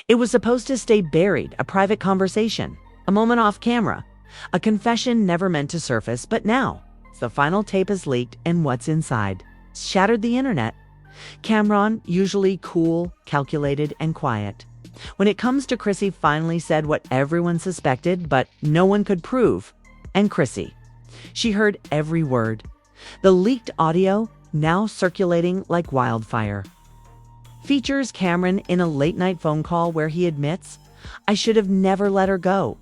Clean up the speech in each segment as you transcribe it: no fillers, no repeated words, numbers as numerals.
It was supposed to stay buried, a private conversation, a moment off camera, a confession never meant to surface, but now the final tape is leaked and what's inside shattered the internet. Camron, usually cool, calculated, and quiet, when it comes to Chrissy, finally said what everyone suspected but no one could prove. And Chrissy, she heard every word. The leaked audio, now circulating like wildfire, features Camron in a late-night phone call where he admits, "I should have never let her go.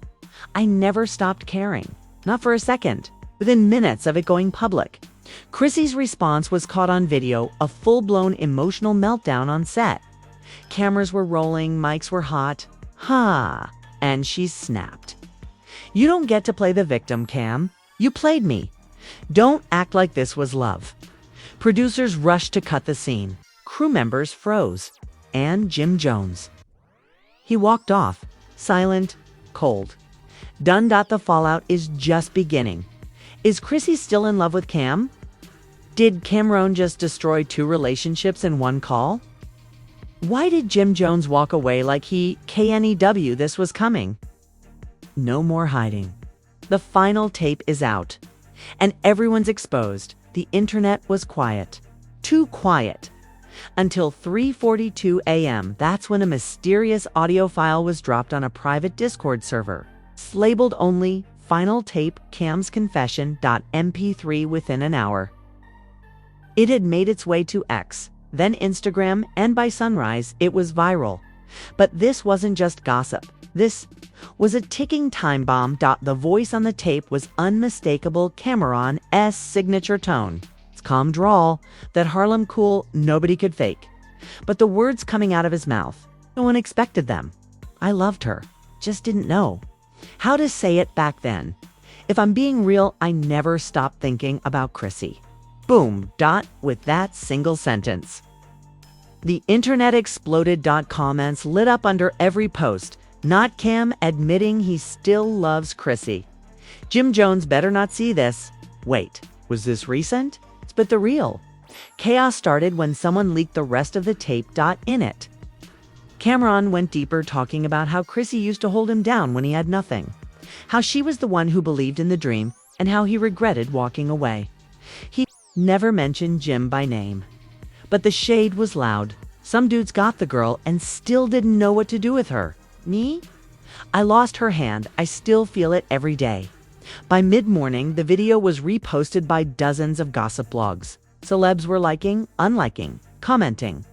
I never stopped caring, not for a second," within minutes of it going public. Chrissy's response was caught on video, a full-blown emotional meltdown on set. Cameras were rolling, mics were hot. And she snapped. "You don't get to play the victim, Cam. You played me. Don't act like this was love." Producers rushed to cut the scene. Crew members froze. And Jim Jones. He walked off, silent, cold. Done. The fallout is just beginning. Is Chrissy still in love with Cam? Did Camron just destroy 2 relationships in one call? Why did Jim Jones walk away like he knew this was coming? No more hiding. The final tape is out. And everyone's exposed. The internet was quiet. Too quiet. Until 3:42 a.m., that's when a mysterious audio file was dropped on a private Discord server. Labeled only Final Tape Cam's Confession.mp3 within an hour. It had made its way to X, then Instagram, and by sunrise, it was viral. But this wasn't just gossip. This was a ticking time bomb. The voice on the tape was unmistakable Camron's signature tone. It's calm drawl, that Harlem cool nobody could fake. But the words coming out of his mouth, no one expected them. "I loved her, just didn't know how to say it back then. If I'm being real, I never stopped thinking about Chrissy." Boom. With that single sentence. The internet exploded. Comments lit up under every post. Not Cam admitting he still loves Chrissy. Jim Jones better not see this. Wait, was this recent? But the real chaos started when someone leaked the rest of the tape. In it, Camron went deeper, talking about how Chrissy used to hold him down when he had nothing, how she was the one who believed in the dream, and how he regretted walking away. He never mentioned Jim by name. But the shade was loud. Some dudes got the girl and still didn't know what to do with her. Me? I lost her hand. I still feel it every day. By mid-morning, the video was reposted by dozens of gossip blogs. Celebs were liking, unliking, commenting,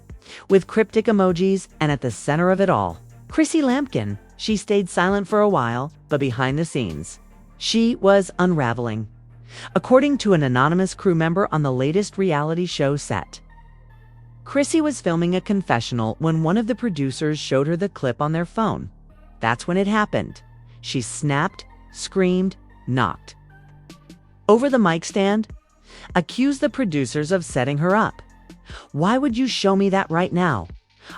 with cryptic emojis, and at the center of it all, Chrissy Lampkin. She stayed silent for a while, but behind the scenes, she was unraveling. According to an anonymous crew member on the latest reality show set, Chrissy was filming a confessional when one of the producers showed her the clip on their phone. That's when it happened. She snapped, screamed, knocked over the mic stand, accused the producers of setting her up. "Why would you show me that right now?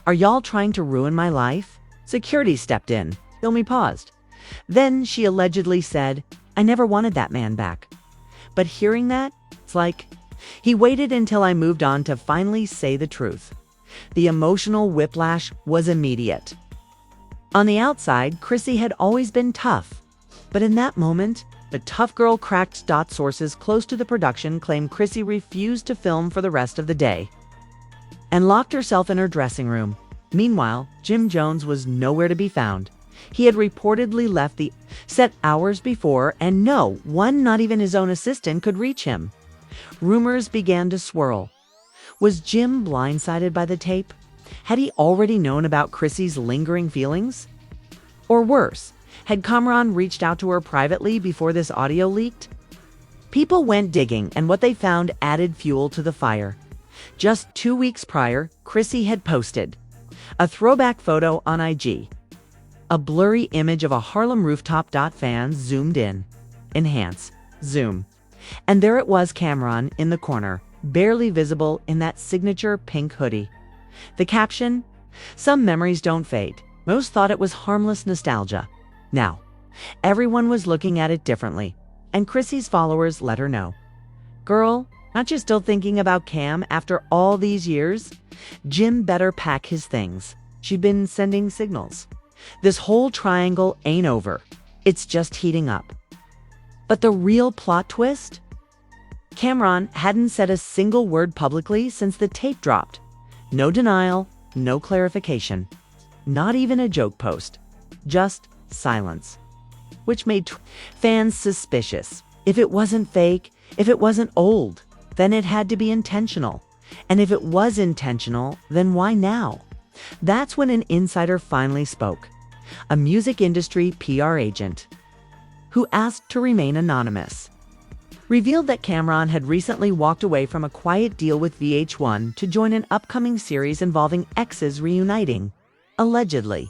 Are y'all trying to ruin my life?" Security stepped in. Filmy paused. Then she allegedly said, "I never wanted that man back." But hearing that, it's like, he waited until I moved on to finally say the truth. The emotional whiplash was immediate. On the outside, Chrissy had always been tough. But in that moment, the tough girl cracked. Sources close to the production claim Chrissy refused to film for the rest of the day and locked herself in her dressing room. Meanwhile, Jim Jones was nowhere to be found. He had reportedly left the set hours before, and no one, not even his own assistant, could reach him. Rumors began to swirl. Was Jim blindsided by the tape? Had he already known about Chrissy's lingering feelings? Or worse, had Camron reached out to her privately before this audio leaked? People went digging, and what they found added fuel to the fire. Just 2 weeks prior, Chrissy had posted a throwback photo on IG. A blurry image of a Harlem rooftop. Fans zoomed in. Enhance. Zoom. And there it was, Camron in the corner, barely visible in that signature pink hoodie. The caption, "Some memories don't fade." Most thought it was harmless nostalgia. Now, everyone was looking at it differently, and Chrissy's followers let her know. "Girl, not you still thinking about Cam after all these years? Jim better pack his things." She'd been sending signals. This whole triangle ain't over. It's just heating up. But the real plot twist? Camron hadn't said a single word publicly since the tape dropped. No denial, no clarification. Not even a joke post. Just silence. Which made fans suspicious. If it wasn't fake, if it wasn't old, then it had to be intentional. And if it was intentional, then why now? That's when an insider finally spoke. A music industry PR agent, who asked to remain anonymous, revealed that Camron had recently walked away from a quiet deal with VH1 to join an upcoming series involving exes reuniting, allegedly.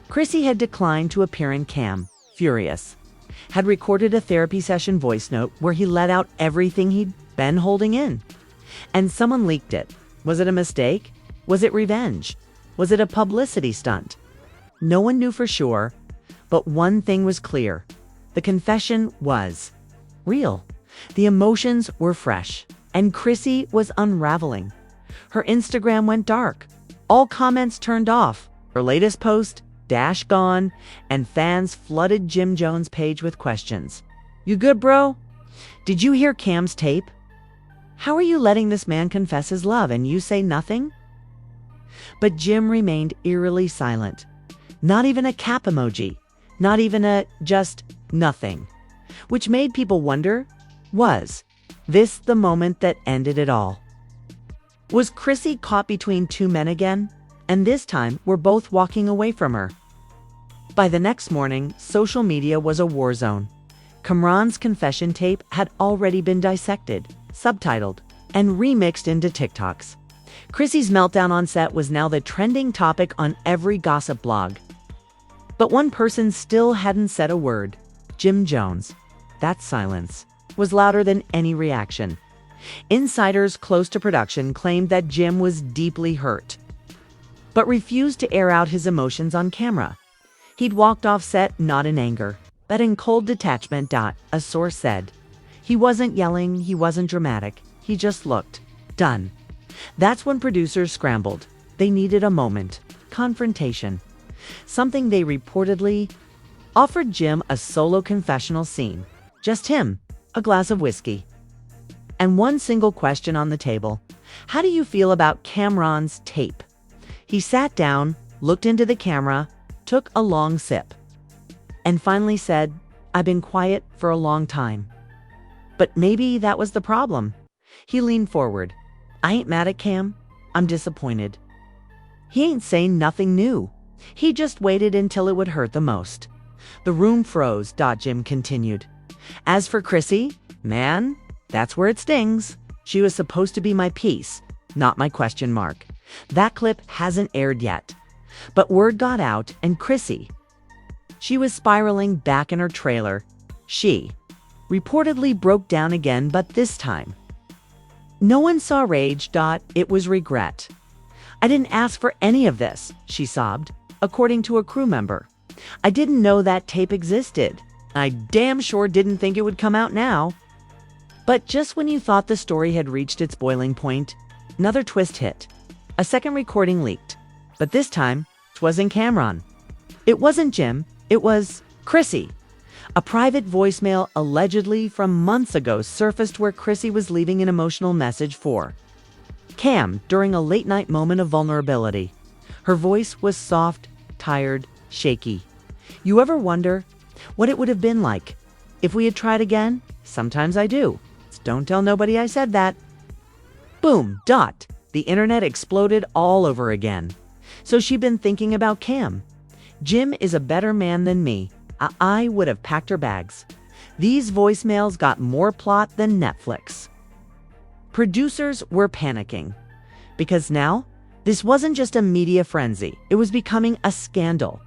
Chrissy had declined to appear in Cam, furious, had recorded a therapy session voice note where he let out everything he'd been holding in. And someone leaked it. Was it a mistake? Was it revenge? Was it a publicity stunt? No one knew for sure, but one thing was clear. The confession was real. The emotions were fresh, and Chrissy was unraveling. Her Instagram went dark. All comments turned off. Her latest post, gone, and fans flooded Jim Jones' page with questions. You good, bro? Did you hear Cam's tape? How are you letting this man confess his love and you say nothing? But Jim remained eerily silent. Not even a cap emoji. Not even a just nothing. Which made people wonder, was this the moment that ended it all? Was Chrissy caught between two men again? And this time, we're both walking away from her. By the next morning, social media was a war zone. Camron's confession tape had already been dissected, subtitled, and remixed into TikToks. Chrissy's meltdown on set was now the trending topic on every gossip blog. But one person still hadn't said a word. Jim Jones. That silence was louder than any reaction. Insiders close to production claimed that Jim was deeply hurt, but refused to air out his emotions on camera. He'd walked off set not in anger, but in cold detachment. A source said. He wasn't yelling, he wasn't dramatic, he just looked done. That's when producers scrambled. They needed a moment, confrontation. Something they reportedly offered Jim a solo confessional scene. Just him, a glass of whiskey, and one single question on the table. How do you feel about Camron's tape? He sat down, looked into the camera, took a long sip, and finally said, I've been quiet for a long time. But maybe that was the problem. He leaned forward. I ain't mad at Cam. I'm disappointed. He ain't saying nothing new. He just waited until it would hurt the most. The room froze. Jim continued. As for Chrissy, man, that's where it stings. She was supposed to be my piece, not my question mark. That clip hasn't aired yet. But word got out, and Chrissy, she was spiraling back in her trailer. She reportedly broke down again, but this time, no one saw rage. It was regret. I didn't ask for any of this, she sobbed, according to a crew member. I didn't know that tape existed. I damn sure didn't think it would come out now. But just when you thought the story had reached its boiling point, another twist hit. A second recording leaked. But this time, it wasn't Camron. It wasn't Jim. It was Chrissy. A private voicemail allegedly from months ago surfaced where Chrissy was leaving an emotional message for Cam during a late-night moment of vulnerability. Her voice was soft, tired, shaky. You ever wonder what it would have been like if we had tried again? Sometimes I do. Don't tell nobody I said that. Boom. The internet exploded all over again. So she'd been thinking about Cam. Jim is a better man than me. I would have packed her bags. These voicemails got more plot than Netflix. Producers were panicking. Because now, this wasn't just a media frenzy. It was becoming a scandal.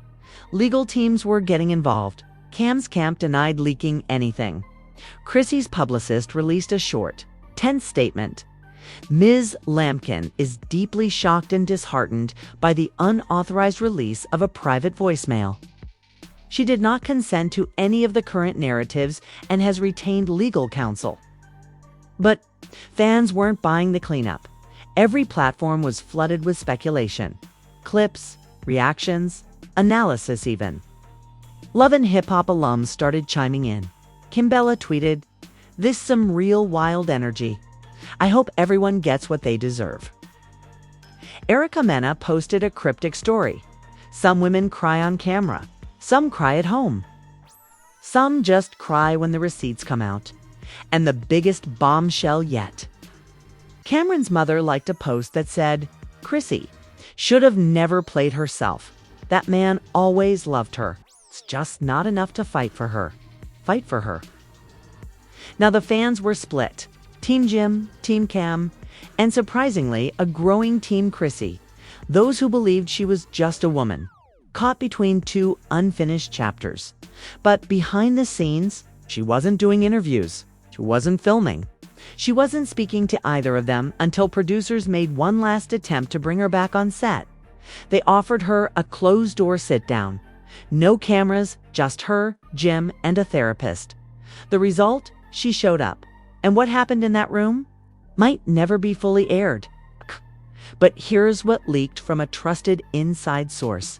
Legal teams were getting involved. Cam's camp denied leaking anything. Chrissy's publicist released a short, tense statement. Ms. Lampkin is deeply shocked and disheartened by the unauthorized release of a private voicemail. She did not consent to any of the current narratives and has retained legal counsel. But fans weren't buying the cleanup. Every platform was flooded with speculation. Clips, reactions, analysis even. Love and Hip Hop alums started chiming in. Kimbella tweeted, "This some real wild energy. I hope everyone gets what they deserve." Erica Mena posted a cryptic story. Some women cry on camera. Some cry at home. Some just cry when the receipts come out. And the biggest bombshell yet. Camron's mother liked a post that said, "Chrissy should have never played herself. That man always loved her. It's just not enough to fight for her. Fight for her." Now the fans were split. Team Jim, Team Cam, and surprisingly, a growing Team Chrissy. Those who believed she was just a woman, caught between two unfinished chapters. But behind the scenes, she wasn't doing interviews. She wasn't filming. She wasn't speaking to either of them until producers made one last attempt to bring her back on set. They offered her a closed-door sit-down. No cameras, just her, Jim, and a therapist. The result? She showed up. And what happened in that room? Might never be fully aired. But here's what leaked from a trusted inside source.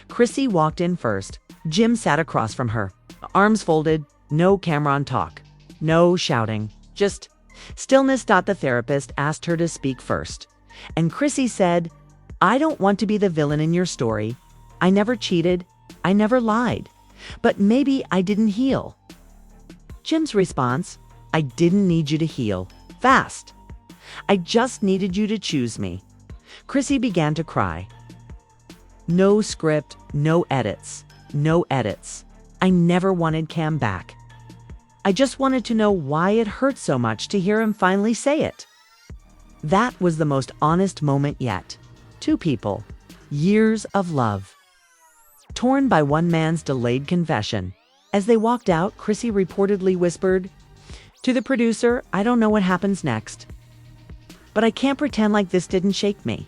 Chrissy walked in first. Jim sat across from her, arms folded, no Camron talk, no shouting, just stillness. The therapist asked her to speak first. And Chrissy said, "I don't want to be the villain in your story. I never cheated. I never lied. But maybe I didn't heal." Jim's response, "I didn't need you to heal. Fast. I just needed you to choose me." Chrissy began to cry. No script, no edits, no edits. I never wanted Cam back. I just wanted to know why it hurt so much to hear him finally say it. That was the most honest moment yet. Two people, years of love. Torn by one man's delayed confession. As they walked out, Chrissy reportedly whispered, to the producer, "I don't know what happens next. But I can't pretend like this didn't shake me."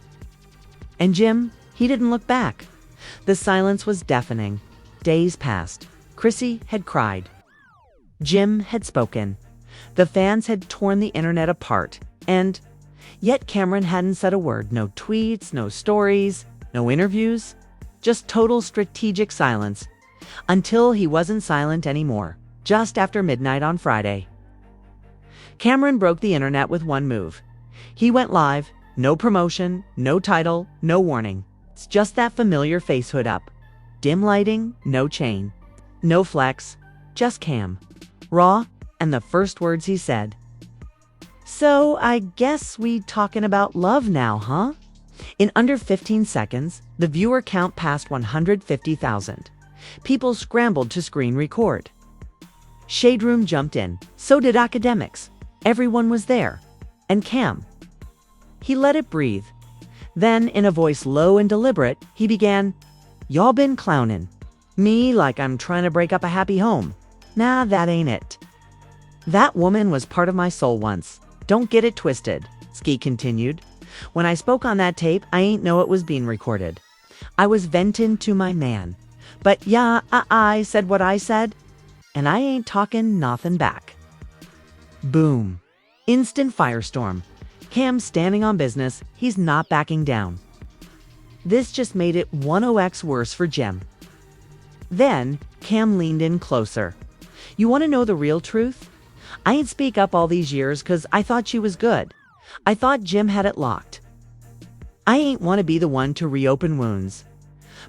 And Jim, he didn't look back. The silence was deafening. Days passed. Chrissy had cried. Jim had spoken. The fans had torn the internet apart. And yet Camron hadn't said a word. No tweets, no stories, no interviews. Just total strategic silence. Until he wasn't silent anymore. Just after midnight on Friday. Camron broke the internet with one move. He went live. No promotion, no title, no warning. It's just that familiar face hood up. Dim lighting, no chain. No flex, just Cam. Raw, and the first words he said. "So I guess we talking about love now, huh?" In under 15 seconds, the viewer count passed 150,000. People scrambled to screen record. Shade Room jumped in. So did academics. Everyone was there. And Cam. He let it breathe. Then, in a voice low and deliberate, he began, "Y'all been clownin' me like I'm trying to break up a happy home. Nah, that ain't it. That woman was part of my soul once. Don't get it twisted," Ski continued. "When I spoke on that tape, I ain't know it was being recorded. I was ventin' to my man. But yeah, I said what I said, and I ain't talking nothin' back." Boom. Instant firestorm. Cam standing on business, he's not backing down. This just made it 10x worse for Jim. Then, Cam leaned in closer. "You want to know the real truth? I ain't speak up all these years because I thought she was good. I thought Jim had it locked. I ain't want to be the one to reopen wounds.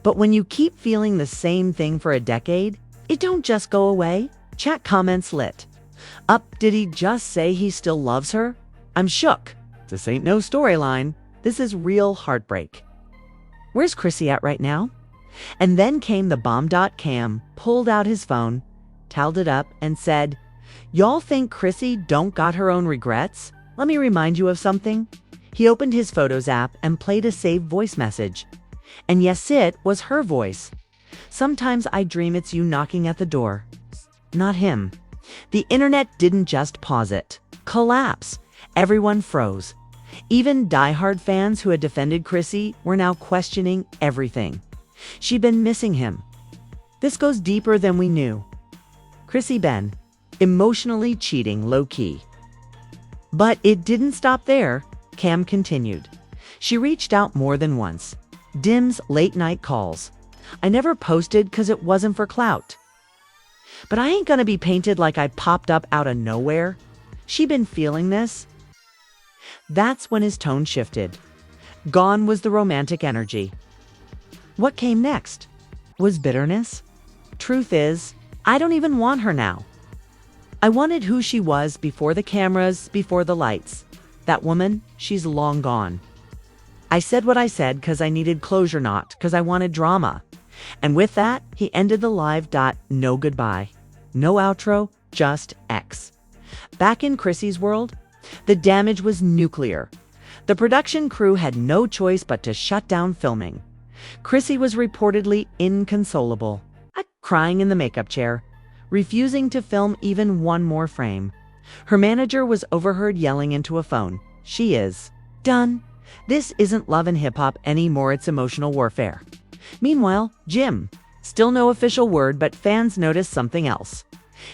But when you keep feeling the same thing for a decade, it don't just go away." Chat comments lit. Up, did he just say he still loves her? I'm shook. This ain't no storyline. This is real heartbreak. Where's Chrissy at right now? And then came the bomb. Cam pulled out his phone, talled it up, and said, "Y'all think Chrissy don't got her own regrets? Let me remind you of something." He opened his Photos app and played a saved voice message. And yes, it was her voice. "Sometimes I dream it's you knocking at the door." Not him. The internet didn't just pause it. Collapse. Everyone froze. Even diehard fans who had defended Chrissy were now questioning everything. She'd been missing him. This goes deeper than we knew. Chrissy been emotionally cheating low-key. But it didn't stop there. Cam continued. She reached out more than once. Dim's late-night calls. I never posted because it wasn't for clout. But I ain't gonna be painted like I popped up out of nowhere. She been feeling this. That's when his tone shifted. Gone was the romantic energy. What came next? Was bitterness? Truth is, I don't even want her now. I wanted who she was before the cameras, before the lights. That woman, she's long gone. I said what I said because I needed closure, not because I wanted drama. And with that, he ended the live. No goodbye. No outro, just X. Back in Chrissy's world, the damage was nuclear. The production crew had no choice but to shut down filming. Chrissy was reportedly inconsolable, crying in the makeup chair, refusing to film even one more frame. Her manager was overheard yelling into a phone, "She is done. This isn't love and hip-hop anymore, it's emotional warfare." Meanwhile, Jim, still no official word, but fans noticed something else.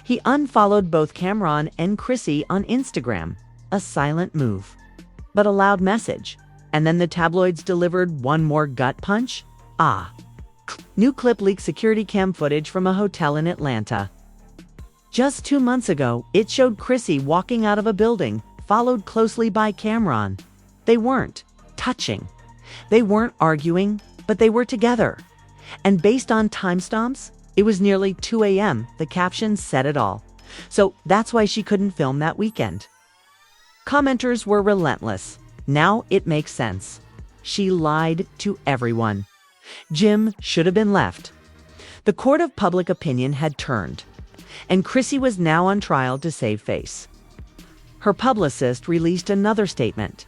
He unfollowed both Camron and Chrissy on Instagram, a silent move, but a loud message. And then the tabloids delivered one more gut punch. New clip leaked security cam footage from a hotel in Atlanta. Just 2 months ago, it showed Chrissy walking out of a building, followed closely by Camron. They weren't touching. They weren't arguing, but they were together. And based on timestamps, it was nearly 2 a.m. The caption said it all. So that's why she couldn't film that weekend. Commenters were relentless. Now it makes sense. She lied to everyone. Jim should have been left. The court of public opinion had turned, and Chrissy was now on trial to save face. Her publicist released another statement.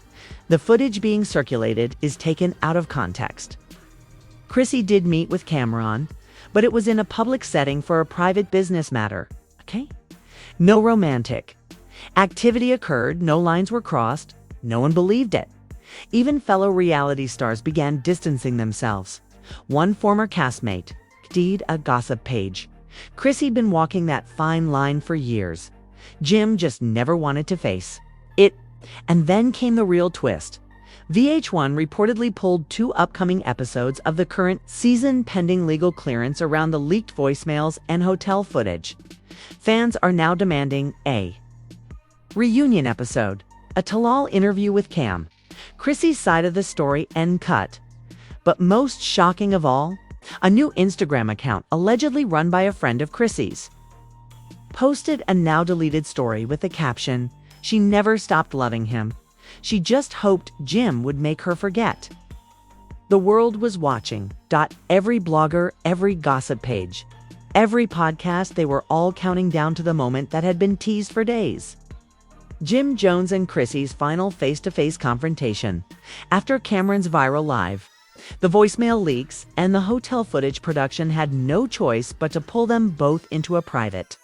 The footage being circulated is taken out of context. Chrissy did meet with Camron, but it was in a public setting for a private business matter. Okay? No romantic activity occurred, no lines were crossed, no one believed it. Even fellow reality stars began distancing themselves. One former castmate did a gossip page. Chrissy'd been walking that fine line for years. Jim just never wanted to face it. And then came the real twist. VH1 reportedly pulled 2 upcoming episodes of the current season pending legal clearance around the leaked voicemails and hotel footage. Fans are now demanding a reunion episode, a tell-all interview with Cam, Chrissy's side of the story and cut. But most shocking of all, a new Instagram account allegedly run by a friend of Chrissy's posted a now deleted story with the caption, "She never stopped loving him. She just hoped Jim would make her forget." The world was watching. Every blogger, every gossip page, every podcast, they were all counting down to the moment that had been teased for days. Jim Jones and Chrissy's final face-to-face confrontation. After Cameron's viral live, the voicemail leaks, and the hotel footage, production had no choice but to pull them both into a private,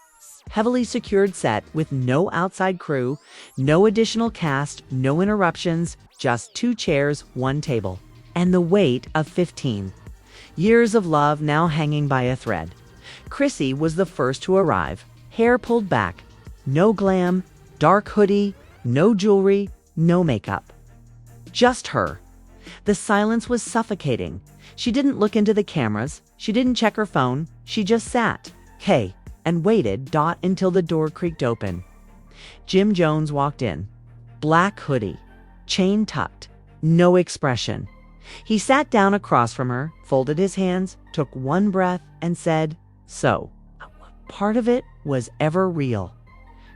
heavily secured set with no outside crew, no additional cast, no interruptions, just 2 chairs, 1 table, and the weight of 15 years of love now hanging by a thread. Chrissy was the first to arrive, hair pulled back, no glam, dark hoodie, no jewelry, no makeup. Just her. The silence was suffocating. She didn't look into the cameras. She didn't check her phone. She just sat, and waited, until the door creaked open. Jim Jones walked in. Black hoodie, chain tucked, no expression. He sat down across from her, folded his hands, took one breath, and said, "So, what part of it was ever real?"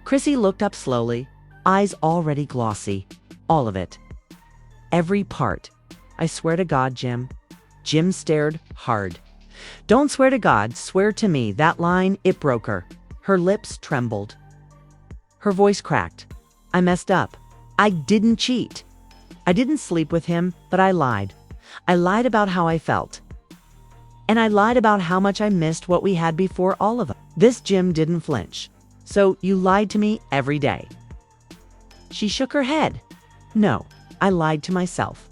Chrissy looked up slowly, eyes already glossy. All of it. Every part. "I swear to God, Jim." Jim stared hard. "Don't swear to God, swear to me." That line, it broke her. Her lips trembled. Her voice cracked. "I messed up. I didn't cheat. I didn't sleep with him, but I lied. I lied about how I felt. And I lied about how much I missed what we had before all of us." This Jim didn't flinch. "So you lied to me every day?" She shook her head. "No, I lied to myself.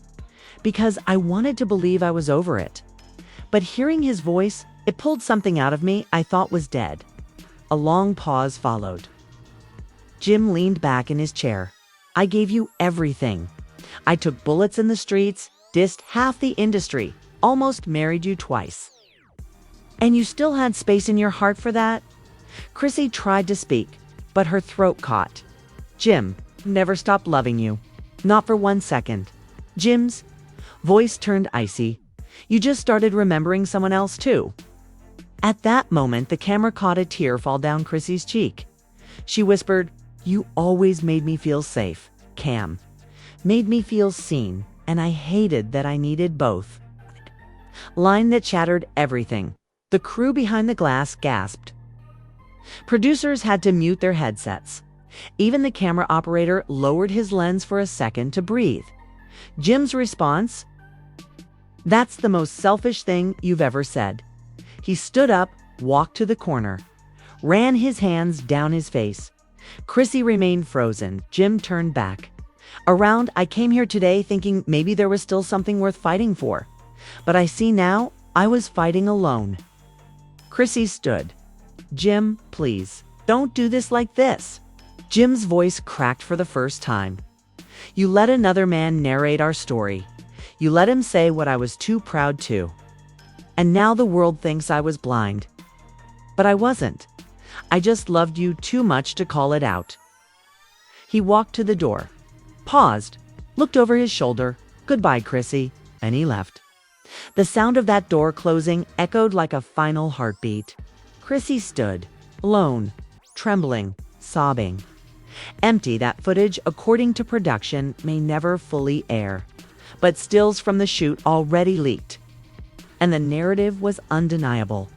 Because I wanted to believe I was over it. But hearing his voice, it pulled something out of me I thought was dead." A long pause followed. Jim leaned back in his chair. "I gave you everything. I took bullets in the streets, dissed half the industry, almost married you twice. And you still had space in your heart for that? Chrissy tried to speak, but her throat caught. Jim never stopped loving you. Not for 1 second. Jim's voice turned icy. You just started remembering someone else too. At that moment, the camera caught a tear fall down Chrissy's cheek. She whispered, "You always made me feel safe, Cam. Made me feel seen, and I hated that I needed both." Line that shattered everything. The crew behind the glass gasped. Producers had to mute their headsets. Even the camera operator lowered his lens for a second to breathe. Jim's response? "That's the most selfish thing you've ever said." He stood up, walked to the corner, ran his hands down his face. Chrissy remained frozen. Jim turned back. "Around, I came here today thinking maybe there was still something worth fighting for. But I see now I was fighting alone." Chrissy stood. "Jim, please, don't do this like this." Jim's voice cracked for the first time. "You let another man narrate our story. You let him say what I was too proud to. And now the world thinks I was blind. But I wasn't. I just loved you too much to call it out." He walked to the door, paused, looked over his shoulder. "Goodbye, Chrissy," and he left. The sound of that door closing echoed like a final heartbeat. Chrissy stood, alone, trembling, sobbing. Empty, that footage, according to production, may never fully air. But stills from the shoot already leaked. And the narrative was undeniable.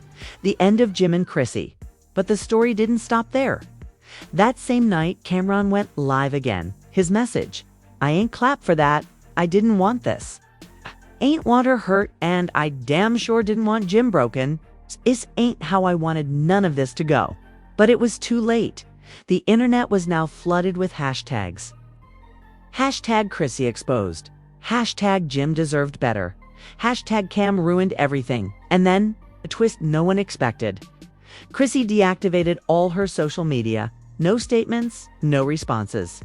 The end of Jim and Chrissy. But the story didn't stop there. That same night, Camron went live again. His message: "I ain't clapped for that. I didn't want this. Ain't want her hurt, and I damn sure didn't want Jim broken. This ain't how I wanted none of this to go." But it was too late. The internet was now flooded with hashtags. Hashtag Chrissy exposed. Hashtag Jim deserved better. Hashtag Cam ruined everything. And then, a twist no one expected. Chrissy deactivated all her social media. No statements, no responses.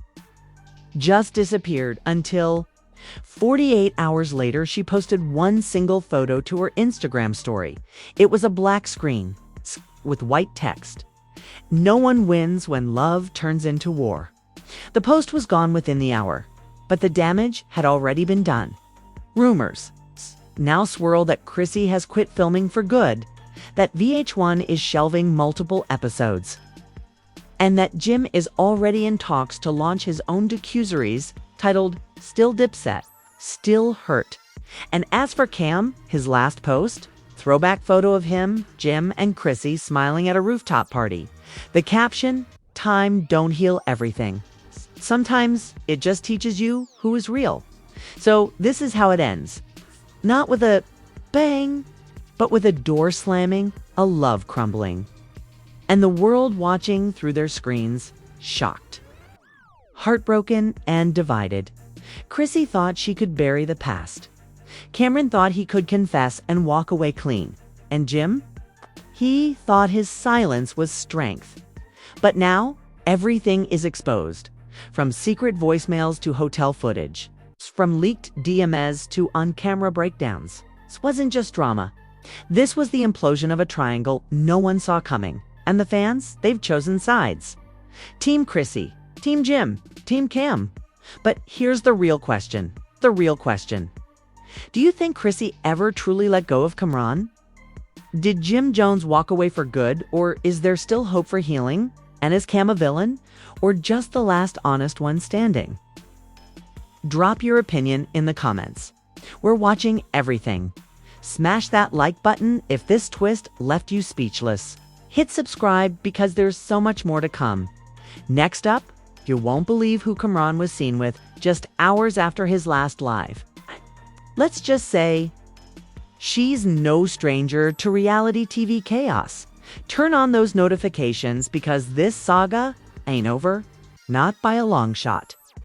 Just disappeared until 48 hours later, she posted one single photo to her Instagram story. It was a black screen with white text. "No one wins when love turns into war." The post was gone within the hour, but the damage had already been done. Rumors now swirl that Chrissy has quit filming for good, that VH1 is shelving multiple episodes, and that Jim is already in talks to launch his own docuseries titled Still Dipset, Still Hurt. And as for Cam, his last post, throwback photo of him, Jim, and Chrissy smiling at a rooftop party. The caption, "Time don't heal everything. Sometimes it just teaches you who is real." So this is how it ends. Not with a bang, but with a door slamming, a love crumbling. And the world watching through their screens, shocked, heartbroken, and divided. Chrissy thought she could bury the past. Camron thought he could confess and walk away clean. And Jim? He thought his silence was strength. But now, everything is exposed. From secret voicemails to hotel footage. From leaked DMs to on-camera breakdowns. This wasn't just drama. This was the implosion of a triangle no one saw coming. And the fans, they've chosen sides. Team Chrissy, Team Jim, Team Cam. But here's the real question. The real question. Do you think Chrissy ever truly let go of Camron? Did Jim Jones walk away for good, or is there still hope for healing? And is Cam a villain, or just the last honest one standing? Drop your opinion in the comments. We're watching everything. Smash that like button if this twist left you speechless. Hit subscribe because there's so much more to come. Next up, you won't believe who Camron was seen with just hours after his last live. Let's just say, she's no stranger to reality TV chaos. Turn on those notifications because this saga ain't over, not by a long shot.